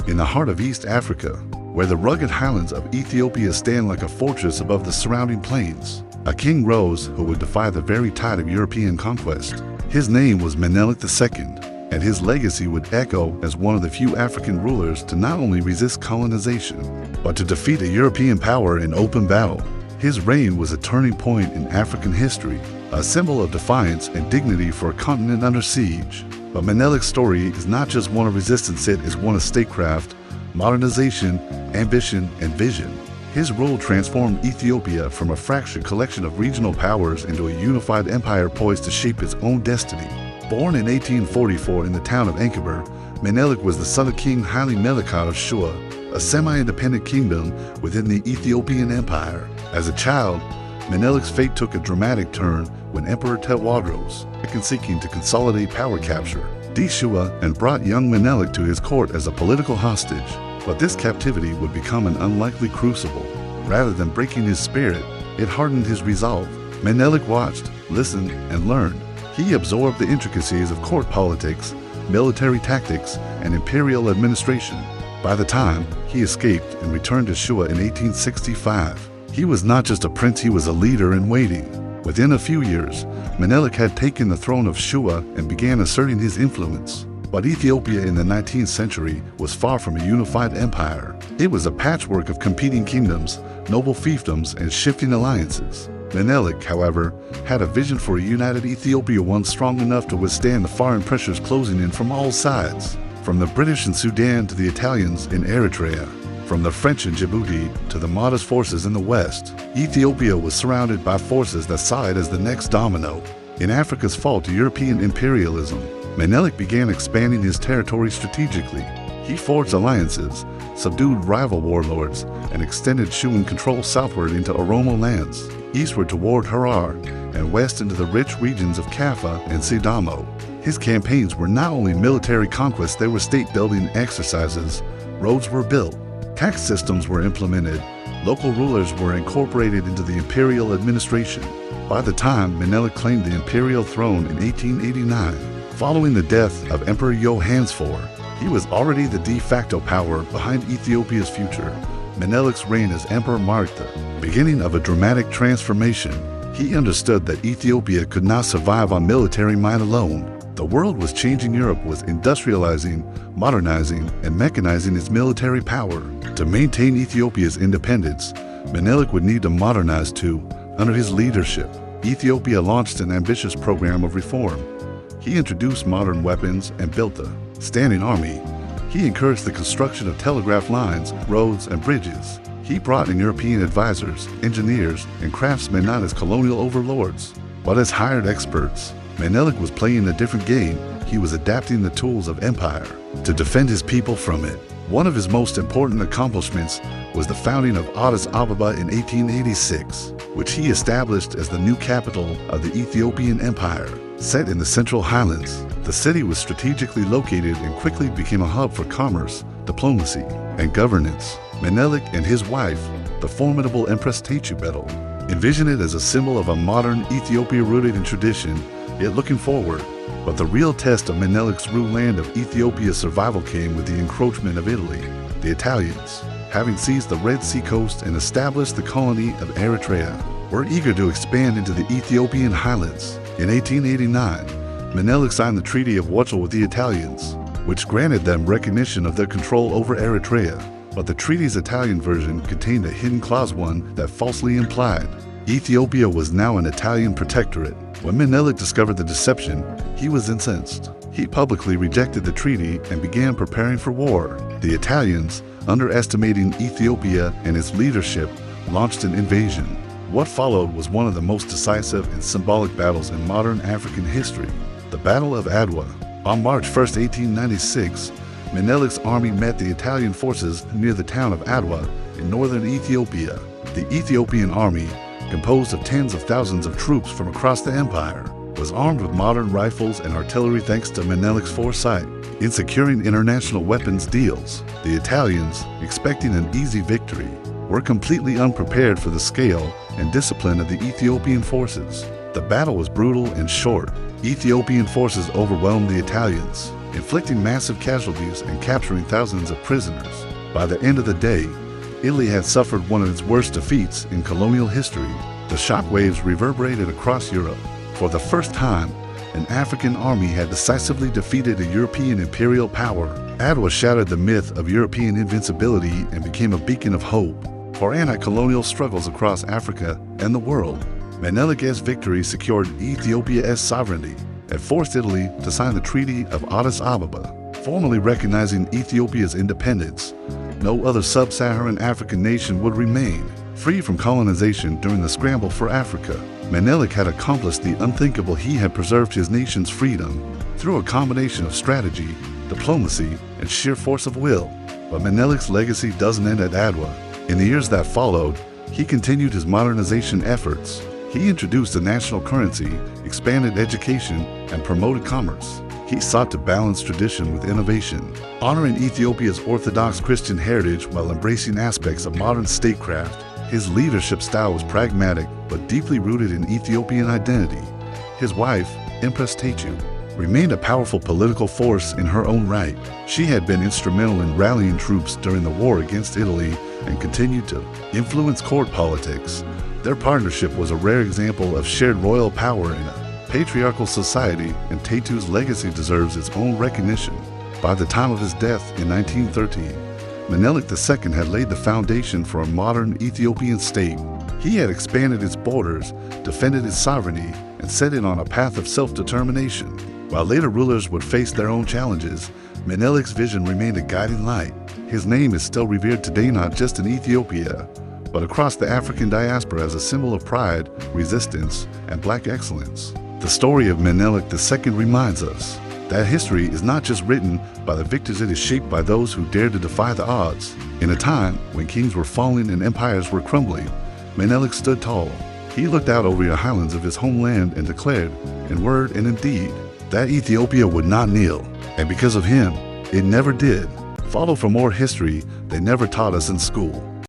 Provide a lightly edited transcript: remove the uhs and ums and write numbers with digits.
in the heart of East Africa, where the rugged highlands of Ethiopia stand like a fortress above the surrounding plains. A king rose who would defy the very tide of European conquest. His name was Menelik II, and his legacy would echo as one of the few African rulers to not only resist colonization, but to defeat a European power in open battle. His reign was a turning point in African history, a symbol of defiance and dignity for a continent under siege. But Menelik's story is not just one of resistance, it is one of statecraft, modernization, ambition, and vision. His rule transformed Ethiopia from a fractured collection of regional powers into a unified empire poised to shape its own destiny. Born in 1844 in the town of Ankaber, Menelik was the son of King Haile Melekot of Shua, a semi-independent kingdom within the Ethiopian Empire. As a child, Menelik's fate took a dramatic turn when Emperor Tewodros, seeking to consolidate power capture, Shua and brought young Menelik to his court as a political hostage. But this captivity would become an unlikely crucible. Rather than breaking his spirit, it hardened his resolve. Menelik watched, listened, and learned. He absorbed the intricacies of court politics, military tactics, and imperial administration. By the time he escaped and returned to Shua in 1865, he was not just a prince, he was a leader in waiting. Within a few years, Menelik had taken the throne of Shua and began asserting his influence. But Ethiopia in the 19th century was far from a unified empire. It was a patchwork of competing kingdoms, noble fiefdoms, and shifting alliances. Menelik, however, had a vision for a united Ethiopia, one strong enough to withstand the foreign pressures closing in from all sides. From the British in Sudan to the Italians in Eritrea, from the French in Djibouti to the Mahdi's forces in the west, Ethiopia was surrounded by forces that saw it as the next domino. In Africa's fall to European imperialism, Menelik began expanding his territory strategically. He forged alliances, subdued rival warlords, and extended Shuan control southward into Oromo lands, eastward toward Harar, and west into the rich regions of Kaffa and Sidamo. His campaigns were not only military conquests, they were state-building exercises. Roads were built, tax systems were implemented, local rulers were incorporated into the imperial administration. By the time Menelik claimed the imperial throne in 1889, following the death of Emperor Johannes IV, he was already the de facto power behind Ethiopia's future. Menelik's reign as emperor marked the beginning of a dramatic transformation. He understood that Ethiopia could not survive on military might alone. The world was changing. Europe was industrializing, modernizing, and mechanizing its military power. To maintain Ethiopia's independence, Menelik would need to modernize too. Under his leadership, Ethiopia launched an ambitious program of reform. He introduced modern weapons and built a standing army. He encouraged the construction of telegraph lines, roads, and bridges. He brought in European advisors, engineers, and craftsmen not as colonial overlords, but as hired experts. Menelik was playing a different game. He was adapting the tools of empire to defend his people from it. One of his most important accomplishments was the founding of Addis Ababa in 1886, which he established as the new capital of the Ethiopian Empire. Set in the Central Highlands, the city was strategically located and quickly became a hub for commerce, diplomacy, and governance. Menelik and his wife, the formidable Empress Teshubetl, envisioned it as a symbol of a modern Ethiopia rooted in tradition, yet looking forward. But the real test of Menelik's rule land of Ethiopia's survival came with the encroachment of Italy. The Italians, having seized the Red Sea coast and established the colony of Eritrea, were eager to expand into the Ethiopian highlands. In 1889, Menelik signed the Treaty of Wuchel with the Italians, which granted them recognition of their control over Eritrea. But the treaty's Italian version contained a hidden clause, one that falsely implied Ethiopia was now an Italian protectorate. When Menelik discovered the deception, he was incensed. He publicly rejected the treaty and began preparing for war. The Italians, underestimating Ethiopia and its leadership, launched an invasion. What followed was one of the most decisive and symbolic battles in modern African history, the Battle of Adwa. On March 1, 1896, Menelik's army met the Italian forces near the town of Adwa in northern Ethiopia. The Ethiopian army, composed of tens of thousands of troops from across the empire, was armed with modern rifles and artillery thanks to Menelik's foresight in securing international weapons deals. The Italians, expecting an easy victory, were completely unprepared for the scale and discipline of the Ethiopian forces. The battle was brutal and short. Ethiopian forces overwhelmed the Italians, inflicting massive casualties and capturing thousands of prisoners. By the end of the day, Italy had suffered one of its worst defeats in colonial history. The shockwaves reverberated across Europe. For the first time, an African army had decisively defeated a European imperial power. Adwa shattered the myth of European invincibility and became a beacon of hope for anti-colonial struggles across Africa and the world. Menelik's victory secured Ethiopia's sovereignty and forced Italy to sign the Treaty of Addis Ababa, formally recognizing Ethiopia's independence. No other sub-Saharan African nation would remain free from colonization during the scramble for Africa. Menelik had accomplished the unthinkable. He had preserved his nation's freedom through a combination of strategy, diplomacy, and sheer force of will. But Menelik's legacy doesn't end at Adwa. In the years that followed, he continued his modernization efforts. He introduced a national currency, expanded education, and promoted commerce. He sought to balance tradition with innovation, honoring Ethiopia's Orthodox Christian heritage while embracing aspects of modern statecraft. His leadership style was pragmatic but deeply rooted in Ethiopian identity. His wife, Empress Tetu, remained a powerful political force in her own right. She had been instrumental in rallying troops during the war against Italy and continued to influence court politics. Their partnership was a rare example of shared royal power in a patriarchal society, and Tetu's legacy deserves its own recognition. By the time of his death in 1913, Menelik II had laid the foundation for a modern Ethiopian state. He had expanded its borders, defended its sovereignty, and set it on a path of self-determination. While later rulers would face their own challenges, Menelik's vision remained a guiding light. His name is still revered today not just in Ethiopia, but across the African diaspora as a symbol of pride, resistance, and Black excellence. The story of Menelik II reminds us that history is not just written by the victors, it is shaped by those who dared to defy the odds. In a time when kings were falling and empires were crumbling, Menelik stood tall. He looked out over the highlands of his homeland and declared, in word and in deed, that Ethiopia would not kneel. And because of him, it never did. Follow for more history they never taught us in school.